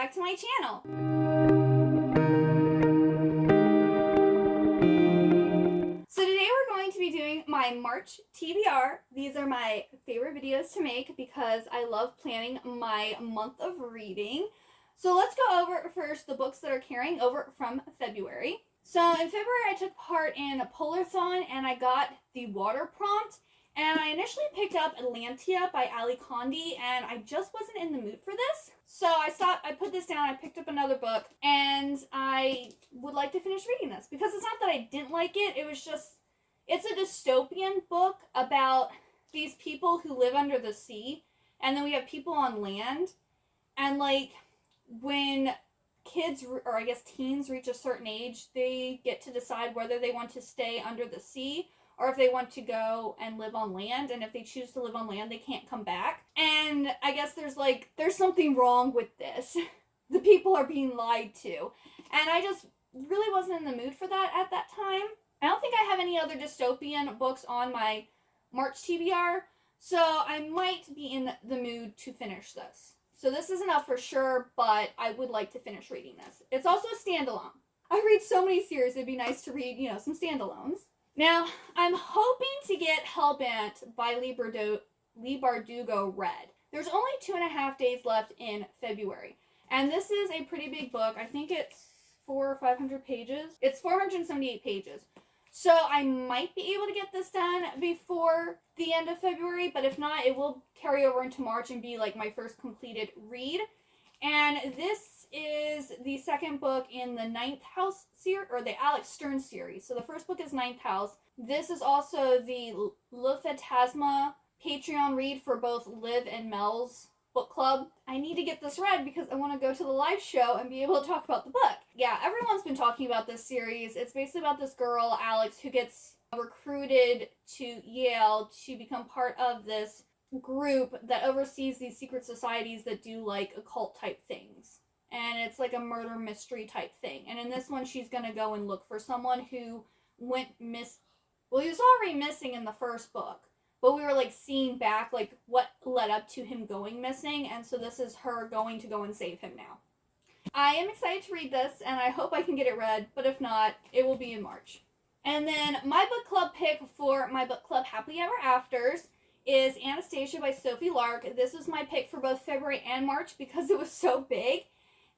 back to my channel. So today we're going to be doing my March TBR. These are my favorite videos to make because I love planning my month of reading. So let's go over first the books that are carrying over from February. So in February I took part in a Polarthon and I got the water prompt. And I initially picked up Atlantia by Ali Condi, and I just wasn't in the mood for this. So I stopped, I put this down, I picked up another book, and I would like to finish reading this. Because it's not that I didn't like it, it was just, it's a dystopian book about these people who live under the sea, and then we have people on land. And like, when kids, or I guess teens, reach a certain age, they get to decide whether they want to stay under the sea or if they want to go and live on land, and if they choose to live on land, they can't come back. And I guess there's something wrong with this. The people are being lied to. And I just really wasn't in the mood for that at that time. I don't think I have any other dystopian books on my March TBR, so I might be in the mood to finish this. So this isn't up for sure, but I would like to finish reading this. It's also a standalone. I read so many series, it'd be nice to read, some standalones. Now, I'm hoping to get Hellbent by Leigh Bardugo read. There's only 2.5 days left in February. And this is a pretty big book. I think it's 400 or 500 pages. It's 478 pages. So I might be able to get this done before the end of February, but if not, it will carry over into March and be like my first completed read. And this is the second book in the Ninth House series, or the Alex Stern series. So the first book is Ninth House. This is also the Le Phantasma Patreon read for both Liv and Mel's book club. I need to get this read because I want to go to the live show and be able to talk about the book. Yeah, everyone's been talking about this series. It's basically about this girl, Alex, who gets recruited to Yale to become part of this group that oversees these secret societies that do like occult type things. And it's like a murder mystery type thing. And in this one, she's going to go and look for someone who went well, he was already missing in the first book. But we were like seeing back like what led up to him going missing. And so this is her going to go and save him now. I am excited to read this and I hope I can get it read. But if not, it will be in March. And then my book club pick for my book club Happily Ever Afters is Anastasia by Sophie Lark. This was my pick for both February and March because it was so big.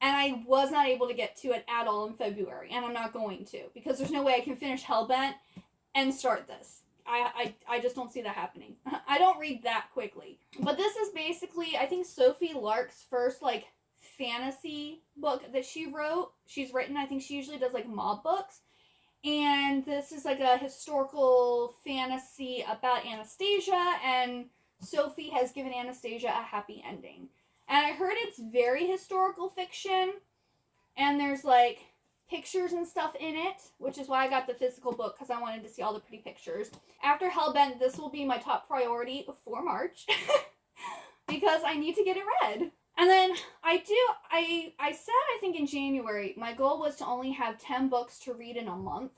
And I was not able to get to it at all in February. And I'm not going to. Because there's no way I can finish Hellbent and start this. I just don't see that happening. I don't read that quickly. But this is basically, I think, Sophie Lark's first, like, fantasy book that she wrote. She's written, I think she usually does, like, mob books. And this is, like, a historical fantasy about Anastasia. And Sophie has given Anastasia a happy ending. And I heard it's very historical fiction, and there's, like, pictures and stuff in it, which is why I got the physical book, because I wanted to see all the pretty pictures. After Hellbent, this will be my top priority for March, because I need to get it read. And then I said, I think in January, my goal was to only have 10 books to read in a month.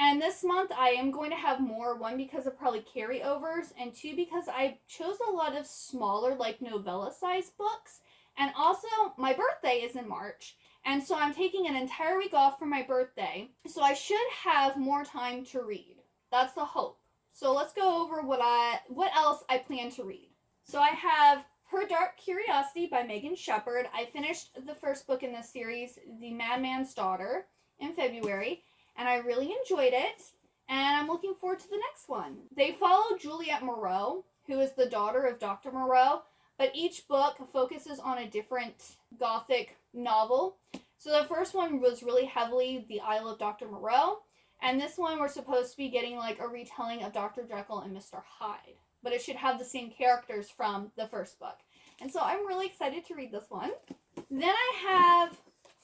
And this month, I am going to have more, one, because of probably carryovers, and two, because I chose a lot of smaller, like, novella-sized books. And also, my birthday is in March, and so I'm taking an entire week off for my birthday, so I should have more time to read. That's the hope. So let's go over what else I plan to read. So I have Her Dark Curiosity by Megan Shepherd. I finished the first book in this series, The Madman's Daughter, in February. And I really enjoyed it, and I'm looking forward to the next one. They follow Juliette Moreau, who is the daughter of Dr. Moreau, but each book focuses on a different Gothic novel. So the first one was really heavily The Isle of Dr. Moreau, and this one we're supposed to be getting like a retelling of Dr. Jekyll and Mr. Hyde. But it should have the same characters from the first book. And so I'm really excited to read this one. Then I have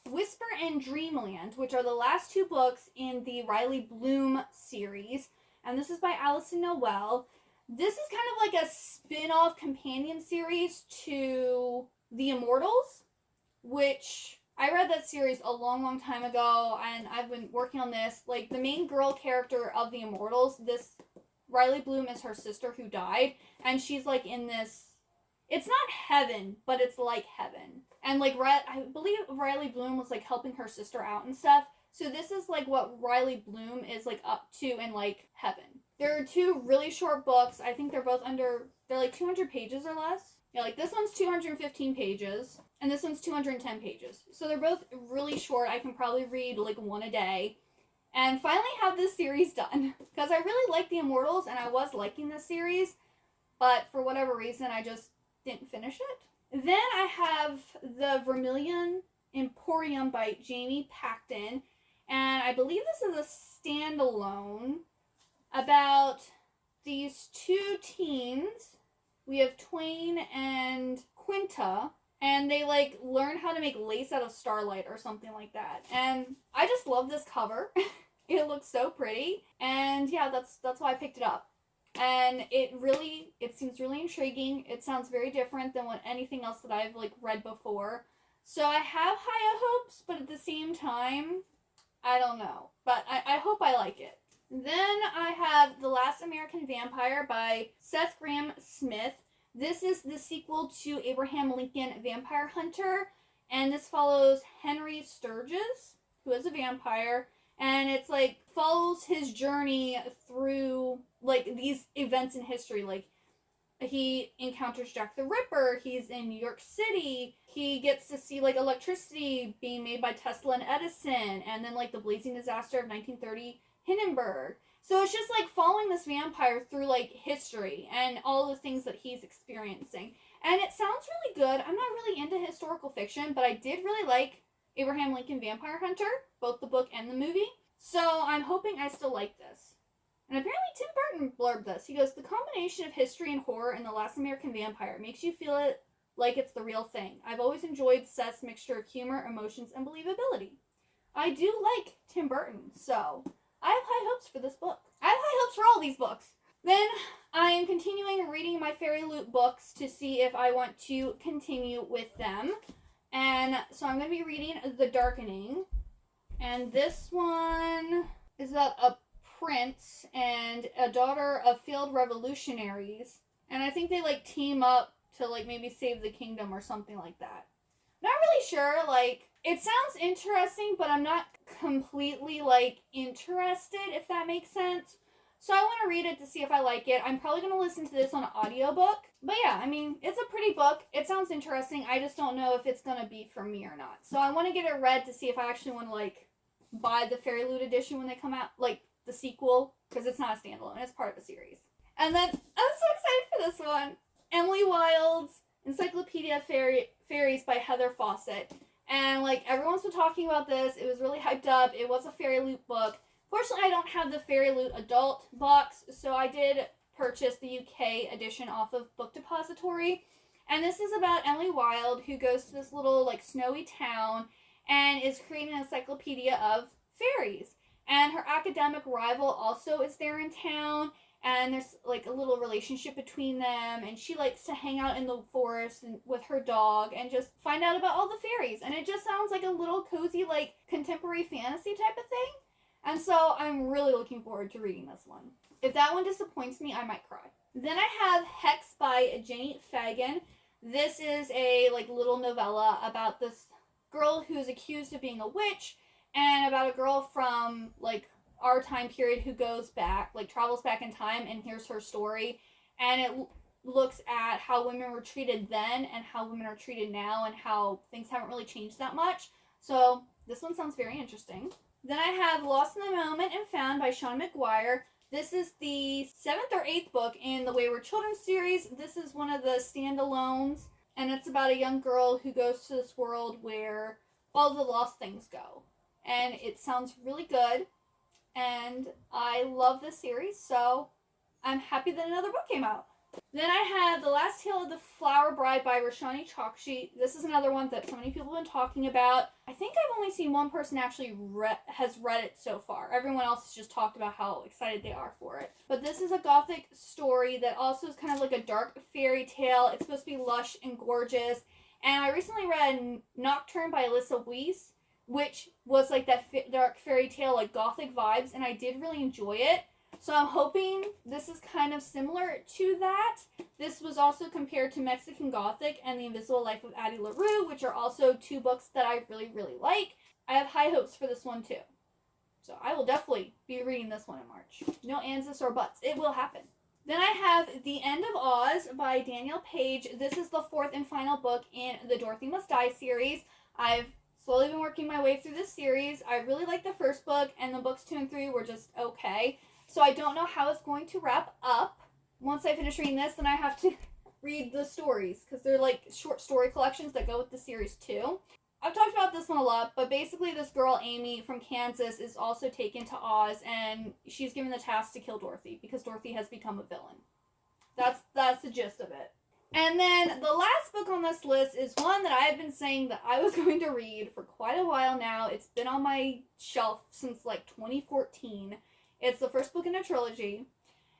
Whisper and Dreamland, which are the last two books in the Riley Bloom series. And this is by Alison Noel. This is kind of like a spin-off companion series to The Immortals, which I read that series a long, long time ago, and I've been working on this. Like, the main girl character of The Immortals, this Riley Bloom is her sister who died, and she's like in this it's not heaven, but it's like heaven. And like I believe Riley Bloom was like helping her sister out and stuff. So this is like what Riley Bloom is like up to in like heaven. There are two really short books. I think they're both they're like 200 pages or less. Yeah, like this one's 215 pages and this one's 210 pages. So they're both really short. I can probably read like one a day. And finally have this series done. Because I really like The Immortals and I was liking this series. But for whatever reason, I just didn't finish it. Then I have The Vermilion Emporium by Jamie Pacton. And I believe this is a standalone about these two teens. We have Twain and Quinta. And they like learn how to make lace out of starlight or something like that. And I just love this cover. It looks so pretty. And yeah, that's why I picked it up. And it seems really intriguing. It sounds very different than anything else that I've like read before. So I have high hopes, but at the same time, I don't know. But I hope I like it. Then I have The Last American Vampire by Seth Grahame-Smith. This is the sequel to Abraham Lincoln Vampire Hunter. And this follows Henry Sturgis, who is a vampire. And it's like follows his journey through like these events in history. Like he encounters Jack the Ripper. He's in New York City. He gets to see like electricity being made by Tesla and Edison. And then like the blazing disaster of 1930 Hindenburg. So it's just like following this vampire through like history and all the things that he's experiencing. And it sounds really good. I'm not really into historical fiction, but I did really like Abraham Lincoln Vampire Hunter, both the book and the movie. So I'm hoping I still like this. And apparently Tim Burton blurbed this. He goes, the combination of history and horror in The Last American Vampire makes you feel it like it's the real thing. I've always enjoyed Seth's mixture of humor, emotions, and believability. I do like Tim Burton, so I have high hopes for this book. I have high hopes for all these books. Then I am continuing reading my Fairy Loot books to see if I want to continue with them. And so I'm going to be reading The Darkening. And this one is about a prince and a daughter of failed revolutionaries. And I think they like team up to like maybe save the kingdom or something like that. Not really sure. Like, it sounds interesting, but I'm not completely like interested, if that makes sense. So I want to read it to see if I like it. I'm probably going to listen to this on an audiobook. But yeah, I mean, it's a pretty book. It sounds interesting. I just don't know if it's going to be for me or not. So I want to get it read to see if I actually want to, like, buy the Fairy Loot edition when they come out. Like, the sequel. Because it's not a standalone. It's part of a series. And then, I'm so excited for this one. Emily Wilde's Encyclopedia Fairies by Heather Fawcett. And, like, everyone's been talking about this. It was really hyped up. It was a Fairy Loot book. Fortunately, I don't have the Fairy Loot adult box, so I did purchase the UK edition off of Book Depository. And this is about Emily Wilde, who goes to this little, like, snowy town and is creating an encyclopedia of fairies. And her academic rival also is there in town, and there's, like, a little relationship between them, and she likes to hang out in the forest and, with her dog and just find out about all the fairies. And it just sounds like a little cozy, like, contemporary fantasy type of thing. And so I'm really looking forward to reading this one. If that one disappoints me, I might cry. Then I have Hex by Jenny Fagan. This is a like little novella about this girl who's accused of being a witch, and about a girl from like our time period who goes back, like travels back in time and hears her story. And it looks at how women were treated then and how women are treated now and how things haven't really changed that much. So this one sounds very interesting. Then I have Lost in the Moment and Found by Sean McGuire. This is the 7th or 8th book in the Wayward Children series. This is one of the standalones, and it's about a young girl who goes to this world where all the lost things go. And it sounds really good, and I love this series, so I'm happy that another book came out. Then I have The Last Tale of the Flower Bride by Roshani Chokshi. This is another one that so many people have been talking about. I think I've only seen one person actually has read it so far. Everyone else has just talked about how excited they are for it. But this is a gothic story that also is kind of like a dark fairy tale. It's supposed to be lush and gorgeous. And I recently read Nocturne by Alyssa Weiss, which was like that dark fairy tale, like gothic vibes, and I did really enjoy it. So I'm hoping this is kind of similar to that. This was also compared to Mexican Gothic and The Invisible Life of Addie LaRue, which are also two books that I really, really like. I have high hopes for this one too. So I will definitely be reading this one in March. No ands, ifs, or buts. It will happen. Then I have The End of Oz by Danielle Page. This is the fourth and final book in the Dorothy Must Die series. I've slowly been working my way through this series. I really liked the first book, and the books 2 and 3 were just okay. So I don't know how it's going to wrap up. Once I finish reading this, then I have to read the stories, because they're like short story collections that go with the series too. I've talked about this one a lot, but basically this girl, Amy, from Kansas, is also taken to Oz, and she's given the task to kill Dorothy, because Dorothy has become a villain. That's the gist of it. And then the last book on this list is one that I have been saying that I was going to read for quite a while now. It's been on my shelf since like 2014. It's the first book in a trilogy,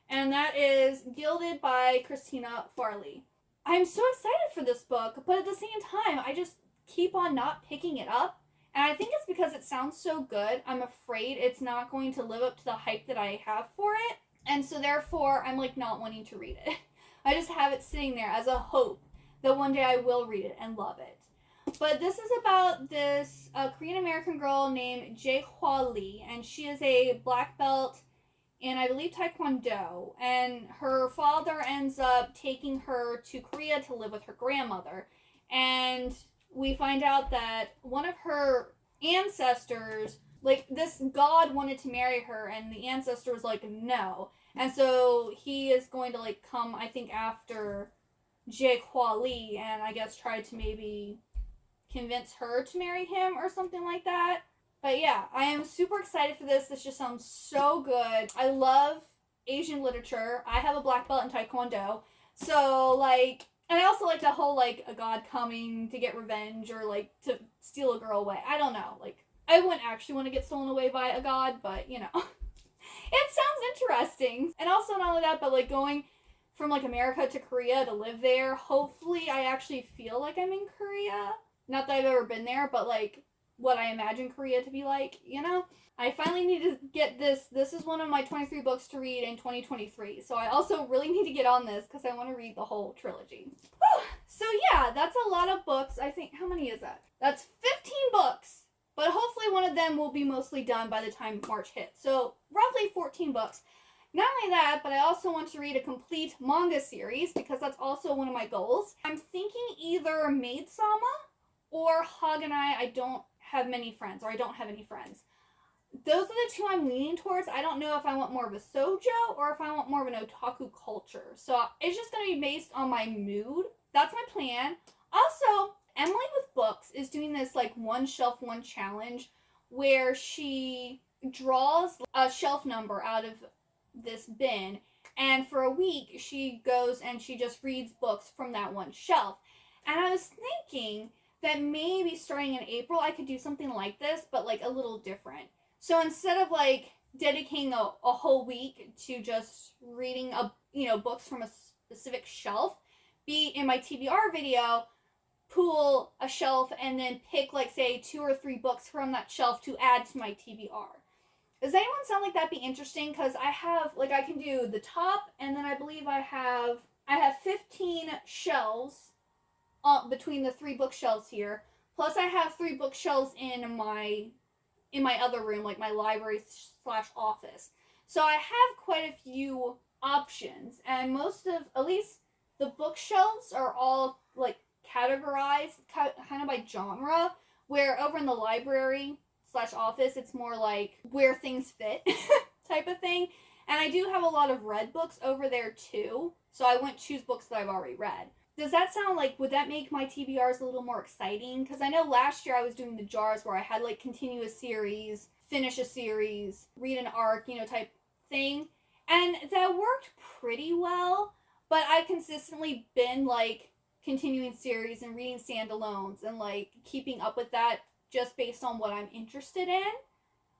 and that is Gilded by Christina Farley. I'm so excited for this book, but at the same time, I just keep on not picking it up, and I think it's because it sounds so good. I'm afraid it's not going to live up to the hype that I have for it, and so therefore I'm like not wanting to read it. I just have it sitting there as a hope that one day I will read it and love it. But this is about this Korean American girl named Jae-Hwa Lee, and she is a black belt in, I believe, Taekwondo, and her father ends up taking her to Korea to live with her grandmother, and we find out that one of her ancestors, like, this god wanted to marry her, and the ancestor was like, no. And so he is going to, like, come, I think, after Jae-Hwa Lee, and I guess try to maybe convince her to marry him or something like that. But yeah, I am super excited for this. This just sounds so good. I love Asian literature. I have a black belt in Taekwondo. So, like, and I also like the whole, like, a god coming to get revenge or, like, to steal a girl away. I don't know. Like, I wouldn't actually want to get stolen away by a god, but, you know. It sounds interesting. And also not only that, but, like, going from, like, America to Korea to live there, hopefully I actually feel like I'm in Korea. Not that I've ever been there, but, like, what I imagine Korea to be like, you know? I finally need to get this. This is one of my 23 books to read in 2023. So I also really need to get on this because I want to read the whole trilogy. Whew. So yeah, that's a lot of books. I think, how many is that? That's 15 books. But hopefully one of them will be mostly done by the time March hits. So roughly 14 books. Not only that, but I also want to read a complete manga series because that's also one of my goals. I'm thinking either Maid-sama or Haganai. I don't have many friends, or I don't have any friends. Those are the two I'm leaning towards. I don't know if I want more of a shoujo or if I want more of an otaku culture. So it's just going to be based on my mood. That's my plan. Also, Emily with Books is doing this like one shelf, one challenge where she draws a shelf number out of this bin. And for a week, she goes and she just reads books from that one shelf. And I was thinking that maybe starting in April, I could do something like this, but like a little different. So instead of like dedicating a whole week to just reading books from a specific shelf, be in my TBR video, pool a shelf and then pick like say 2 or 3 books from that shelf to add to my TBR. Does anyone sound like that'd be interesting? Because I have, like, I can do the top, and then I believe I have 15 shelves between the 3 bookshelves here. Plus I have 3 bookshelves in my other room, like my library / office. So I have quite a few options, and most of, at least the bookshelves are all like categorized kind of by genre, where over in the library / office, it's more like where things fit type of thing. And I do have a lot of read books over there too, so I wouldn't choose books that I've already read. Does that sound like, would that make my TBRs a little more exciting? Because I know last year I was doing the jars where I had like continuous series, finish a series, read an arc, type thing. And that worked pretty well, but I've consistently been like continuing series and reading standalones and like keeping up with that just based on what I'm interested in.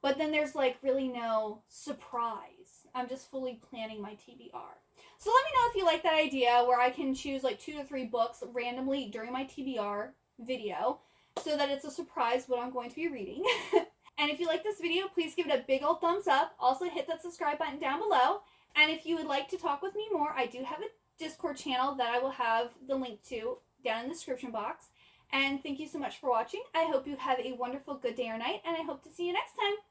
But then there's like really no surprise. I'm just fully planning my TBR. So let me know if you like that idea where I can choose like 2 to 3 books randomly during my TBR video so that it's a surprise what I'm going to be reading. And if you like this video, please give it a big old thumbs up. Also hit that subscribe button down below. And if you would like to talk with me more, I do have a Discord channel that I will have the link to down in the description box. And thank you so much for watching. I hope you have a wonderful good day or night, and I hope to see you next time.